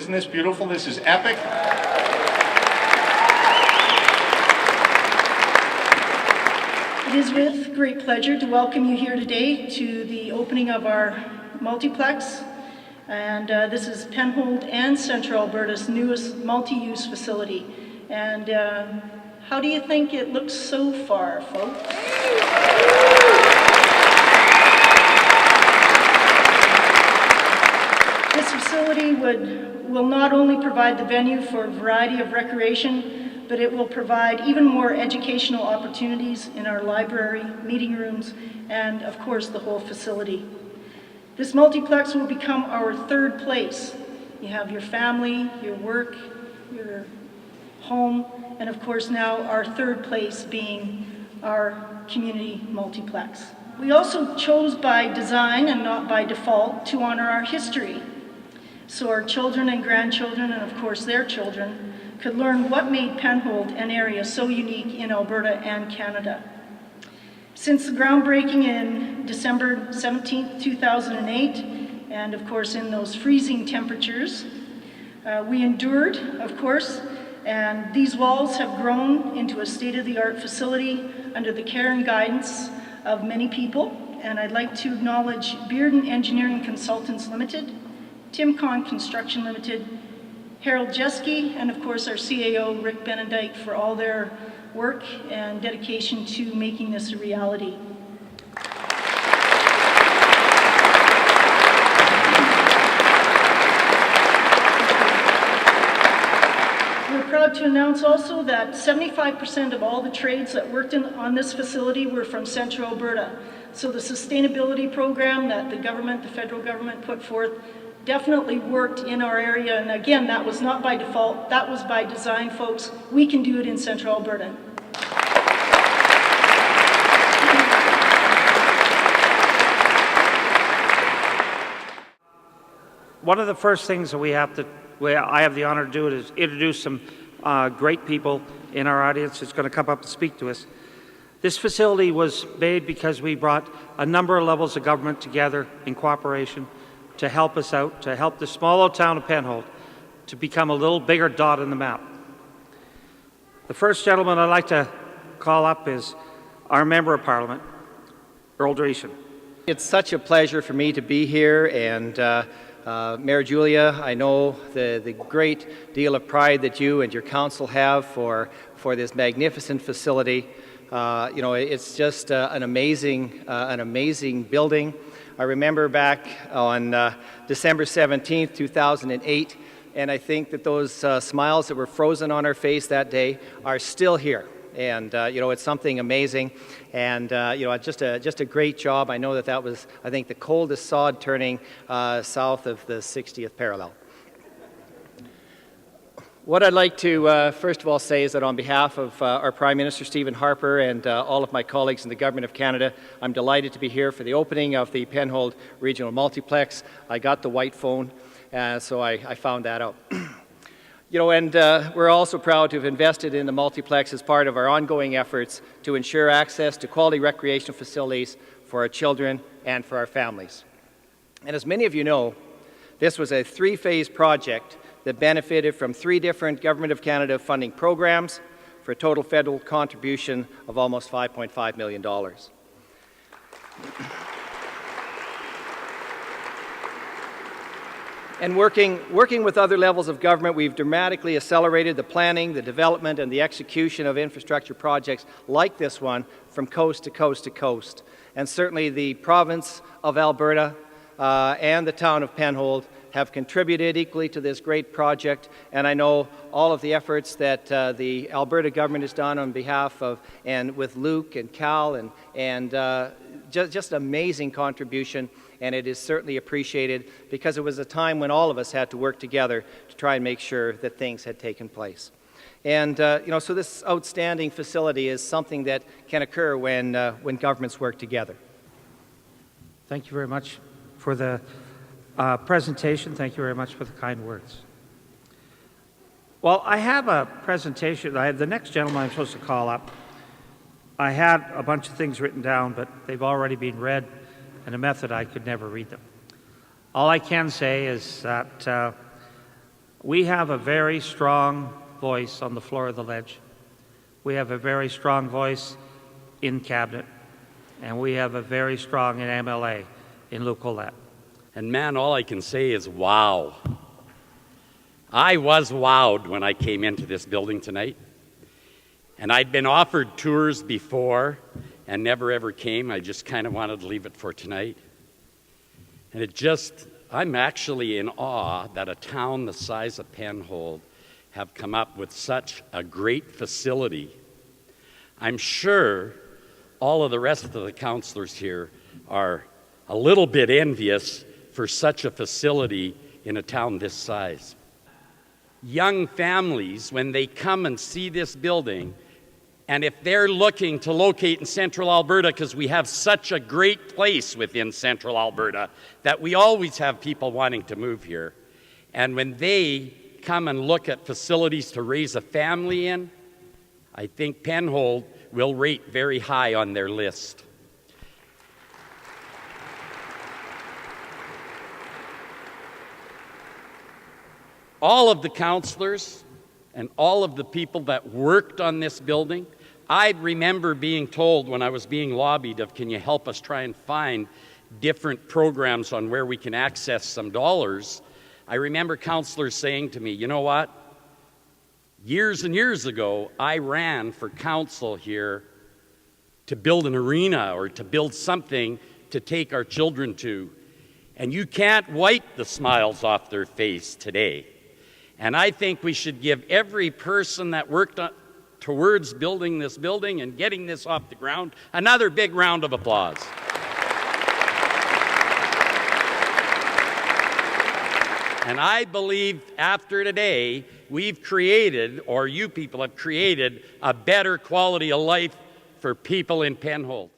Isn't this beautiful? This is epic. It is with great pleasure to welcome you here today to the opening of our multiplex. And this is Penhold and Central Alberta's newest multi-use facility. And how do you think it looks so far, folks? This facility will not only provide the venue for a variety of recreation, but it will provide even more educational opportunities in our library, meeting rooms, and of course the whole facility. This multiplex will become our third place. You have your family, your work, your home, and of course now our third place being our community multiplex. We also chose by design and not by default to honor our history. So our children and grandchildren, and of course their children, could learn what made Penhold an area so unique in Alberta and Canada. Since the groundbreaking in December 17, 2008, and of course in those freezing temperatures, we endured, of course, and these walls have grown into a state-of-the-art facility under the care and guidance of many people. And I'd like to acknowledge Bearden Engineering Consultants Limited, Timcon Construction Limited, Harold Jeske, and of course our CAO, Rick Benedict, for all their work and dedication to making this a reality. We're proud to announce also that 75% of all the trades that worked on this facility were from Central Alberta. So the sustainability program that the federal government put forth definitely worked in our area, and again, that was not by default, that was by design, folks. We can do it in Central Alberta. One of the first things that I have the honor to do is introduce some great people in our audience that's going to come up and speak to us. This facility was made because we brought a number of levels of government together in cooperation to help us out, to help the small old town of Penhold to become a little bigger dot on the map. The first gentleman I'd like to call up is our Member of Parliament, Earl Dreeshen. It's such a pleasure for me to be here, and Mayor Julia, I know the great deal of pride that you and your council have for this magnificent facility. It's just an amazing building. I remember back on December 17th, 2008, and I think that those smiles that were frozen on our face that day are still here. And, it's something amazing, and, just a great job. I know that was, I think, the coldest sod turning south of the 60th parallel. What I'd like to first of all say is that on behalf of our Prime Minister Stephen Harper and all of my colleagues in the Government of Canada, I'm delighted to be here for the opening of the Penhold Regional Multiplex. I got the white phone, so I found that out. We're also proud to have invested in the multiplex as part of our ongoing efforts to ensure access to quality recreational facilities for our children and for our families. And as many of you know, this was a three-phase project that benefited from 3 different Government of Canada funding programs for a total federal contribution of almost $5.5 million. And working with other levels of government, we've dramatically accelerated the planning, the development, and the execution of infrastructure projects like this one from coast to coast to coast. And certainly the province of Alberta and the town of Penhold have contributed equally to this great project, and I know all of the efforts that the Alberta government has done on behalf of, and with Luke and Cal, and just amazing contribution, and it is certainly appreciated because it was a time when all of us had to work together to try and make sure that things had taken place. And so this outstanding facility is something that can occur when governments work together. Thank you very much for the presentation. Thank you very much for the kind words. Well, I have a presentation. I have the next gentleman I'm supposed to call up. I had a bunch of things written down, but they've already been read in a method I could never read them. All I can say is that We have a very strong voice on the floor of the ledge. We have a very strong voice in cabinet, and we have a very strong in MLA in Luc Ouellette. And man, all I can say is wow. I was wowed when I came into this building tonight. And I'd been offered tours before and never ever came. I just kind of wanted to leave it for tonight. And I'm actually in awe that a town the size of Penhold have come up with such a great facility. I'm sure all of the rest of the councillors here are a little bit envious for such a facility in a town this size. Young families, when they come and see this building, and if they're looking to locate in Central Alberta, because we have such a great place within Central Alberta that we always have people wanting to move here, and when they come and look at facilities to raise a family in, I think Penhold will rate very high on their list. All of the councillors and all of the people that worked on this building, I remember being told when I was being lobbied of, can you help us try and find different programs on where we can access some dollars? I remember councillors saying to me, you know what? Years and years ago, I ran for council here to build an arena or to build something to take our children to. And you can't wipe the smiles off their face today. And I think we should give every person that worked towards building this building and getting this off the ground another big round of applause. And I believe after today, we've created, or you people have created, a better quality of life for people in Penhold.